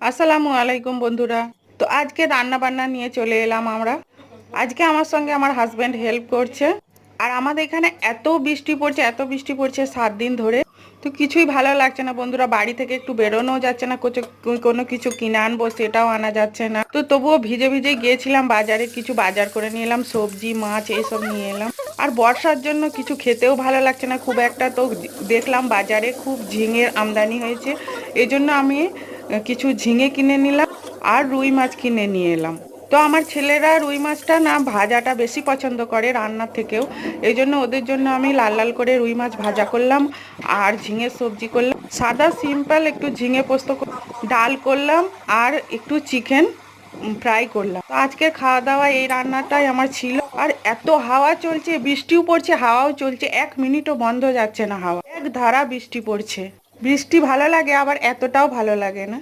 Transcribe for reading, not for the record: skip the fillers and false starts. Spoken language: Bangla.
আসসালামু আলাইকুম বন্ধুরা। তো আজকে রান্না বান্না নিয়ে চলে এলাম আমরা। আজকে আমার সঙ্গে আমার হাজবেন্ড হেল্প করছে। আর আমাদের এখানে এত বৃষ্টি পড়ছে 7 দিন ধরে। তো কিছুই ভালো লাগছে না বন্ধুরা, বাড়ি থেকে একটু বেরোনো যাচ্ছে না, কোনো কিছু কিনে আনবো সেটাও আনা যাচ্ছে না। তো তবুও ভিজে ভিজে গিয়েছিলাম বাজারে, কিছু বাজার করে নিয়ে এলাম, সবজি মাছ এইসব নিয়ে এলাম। আর বর্ষার জন্য কিছু খেতেও ভালো লাগছে না খুব একটা। তো দেখলাম বাজারে খুব ঝিঙের আমদানি হয়েছে, এজন্য আমি কিছু ঝিঙে কিনে নিলাম আর রুই মাছ কিনে নিয়ে এলাম। তো আমার ছেলেরা রুই মাছটা না ভাজাটা বেশি পছন্দ করে রান্নার থেকেও, এই জন্য ওদের জন্য আমি লাল লাল করে রুই মাছ ভাজা করলাম আর ঝিঙের সবজি করলাম, সাদা সিম্পল একটু ঝিঙে পোস্ত ডাল করলাম আর একটু চিকেন ফ্রাই করলাম। তো আজকের খাওয়া দাওয়া এই রান্নাটাই আমার ছিল। আর এত হাওয়া চলছে, বৃষ্টিও পড়ছে, হাওয়াও চলছে, 1 মিনিটও বন্ধ যাচ্ছে না, হাওয়া এক ধারা বৃষ্টি পড়ছে। বৃষ্টি ভালো লাগে, আবার এতটাও ভালো লাগে না।